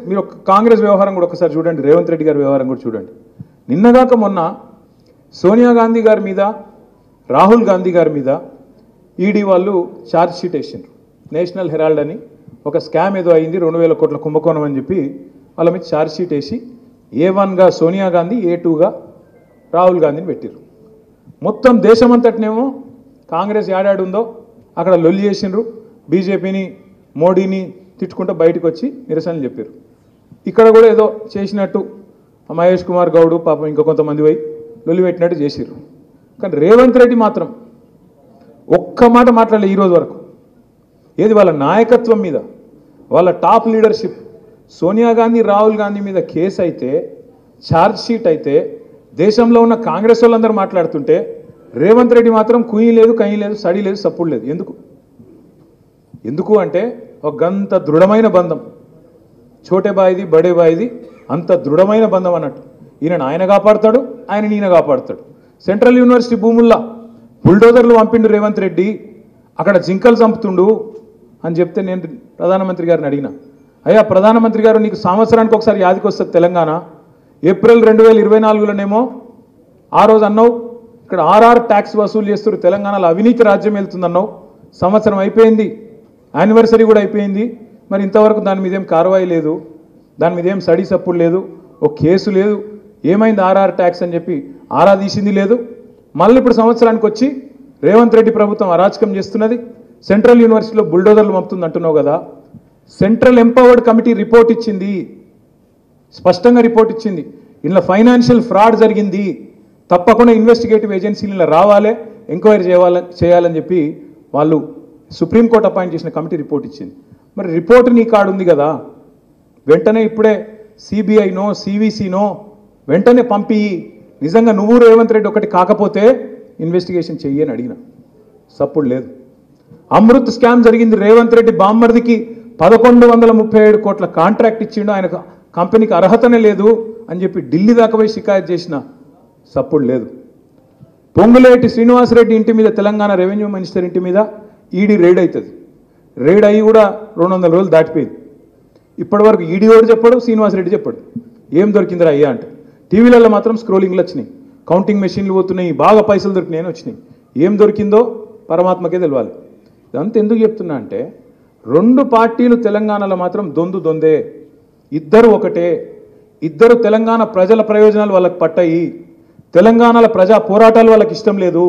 మీరు కాంగ్రెస్ వ్యవహారం కూడా ఒకసారి చూడండి, రేవంత్ రెడ్డి గారి వ్యవహారం కూడా చూడండి. నిన్నగాక మొన్న సోనియా గాంధీ గారి మీద, రాహుల్ గాంధీ గారి మీద ఈడీ వాళ్ళు ఛార్జ్ షీట్ వేసిండ్రు. నేషనల్ హెరాల్డ్ అని ఒక స్కామ్ ఏదో అయింది, 2000 కోట్ల కుంభకోణం అని చెప్పి వాళ్ళ మీద ఛార్జ్ షీట్ వేసి A1గా సోనియా గాంధీ, A2గా రాహుల్ గాంధీని పెట్టిర్రు. మొత్తం దేశమంతటినేమో కాంగ్రెస్ ఏడాడుందో అక్కడ లొల్లి చేసిండ్రు. బీజేపీని, మోడీని తిట్టుకుంటూ బయటకు వచ్చి నిరసనలు చెప్పారు. ఇక్కడ కూడా ఏదో చేసినట్టు మహేష్ కుమార్ గౌడ్ పాపం ఇంకా కొంతమంది పోయి లొల్లి పెట్టినట్టు చేసిర్రు. కానీ రేవంత్ రెడ్డి మాత్రం ఒక్క మాట మాట్లాడలే ఈరోజు వరకు. ఏది వాళ్ళ నాయకత్వం మీద, వాళ్ళ టాప్ లీడర్షిప్, సోనియా గాంధీ, రాహుల్ గాంధీ మీద కేసు అయితే, ఛార్జ్ షీట్ అయితే, దేశంలో ఉన్న కాంగ్రెస్ వాళ్ళందరూ మాట్లాడుతుంటే రేవంత్ రెడ్డి మాత్రం కుయ్యి లేదు, కయ్యి లేదు, సడి లేదు, సప్పుడు లేదు. ఎందుకు అంటే ఒక గంత దృఢమైన బంధం, చోటే బాయిది బడే బాయిది, అంత దృఢమైన బంధం అన్నట్టు. ఆయన కాపాడుతాడు, ఈయన కాపాడుతాడు. సెంట్రల్ యూనివర్సిటీ భూముల్లో బుల్డోజర్లు పంపిండు రేవంత్ రెడ్డి, అక్కడ జింకలు చంపుతుండు అని చెప్తే నేను ప్రధానమంత్రి గారిని అడిగిన, అయ్యా ప్రధానమంత్రి గారు, నీకు సంవత్సరానికి ఒకసారి యాదికి వస్తుంది తెలంగాణ. ఏప్రిల్ 2024లోనేమో ఆ రోజు అన్నావు ఇక్కడ RR ట్యాక్స్ వసూలు చేస్తారు, తెలంగాణలో అవినీతి రాజ్యం వెళ్తుందన్నావు. సంవత్సరం అయిపోయింది, యానివర్సరీ కూడా అయిపోయింది, మరి ఇంతవరకు దాని మీద ఏం కార్వాయి లేదు, దాని మీద ఏం సడి సప్పుడు లేదు, ఓ కేసు లేదు. ఏమైంది RR ట్యాక్స్ అని చెప్పి ఆరా తీసింది లేదు. మళ్ళీ ఇప్పుడు సంవత్సరానికి వచ్చి రేవంత్ రెడ్డి ప్రభుత్వం అరాచకం చేస్తున్నది, సెంట్రల్ యూనివర్సిటీలో బుల్డోజర్లు పంపుతుంది అంటున్నావు కదా. సెంట్రల్ ఎంపవర్డ్ కమిటీ రిపోర్ట్ ఇచ్చింది, స్పష్టంగా రిపోర్ట్ ఇచ్చింది, ఇందులో ఫైనాన్షియల్ ఫ్రాడ్ జరిగింది, తప్పకుండా ఇన్వెస్టిగేటివ్ ఏజెన్సీలు ఇలా రావాలి, ఎంక్వైరీ చేయాలని చెప్పి వాళ్ళు సుప్రీంకోర్టు అపాయింట్ చేసిన కమిటీ రిపోర్ట్ ఇచ్చింది. మరి రిపోర్ట్ నీ కాడు ఉంది కదా, వెంటనే ఇప్పుడే CBIనో CVCనో వెంటనే పంపి, నిజంగా నువ్వు రేవంత్ రెడ్డి ఒకటి కాకపోతే ఇన్వెస్టిగేషన్ చెయ్యి అని అడిగిన, సప్పుడు లేదు. అమృత్ స్కామ్ జరిగింది, రేవంత్ రెడ్డి బామ్మర్దికి 1137 కోట్ల కాంట్రాక్ట్ ఇచ్చిండు, ఆయన కంపెనీకి అర్హతనే లేదు అని చెప్పి ఢిల్లీ దాకా పోయి షికాయత్ చేసిన, సప్పుడు లేదు. పొంగులేటి శ్రీనివాసరెడ్డి ఇంటి మీద, తెలంగాణ రెవెన్యూ మినిస్టర్ ఇంటి మీద ఈడీ రైడ్ అవుతుంది. రైడ్ అయ్యి కూడా 200 రోజులు దాటిపోయింది. ఇప్పటి వరకు ఈడీ వాడు చెప్పాడు, శ్రీనివాసరెడ్డి చెప్పాడు ఏం దొరికిందిరా అయ్యా అంటే. టీవీలలో మాత్రం స్క్రోలింగ్లు వచ్చినాయి, కౌంటింగ్ మెషిన్లు పోతున్నాయి, బాగా పైసలు దొరికినాయని వచ్చినాయి. ఏం దొరికిందో పరమాత్మకే తెలియాలి. ఇదంతా ఎందుకు చెప్తున్నా అంటే, 2 పార్టీలు తెలంగాణలో మాత్రం దొందే, ఇద్దరు ఒకటే. తెలంగాణ ప్రజల ప్రయోజనాలు వాళ్ళకి పట్టాయి, తెలంగాణలో ప్రజా పోరాటాలు వాళ్ళకి ఇష్టం లేదు.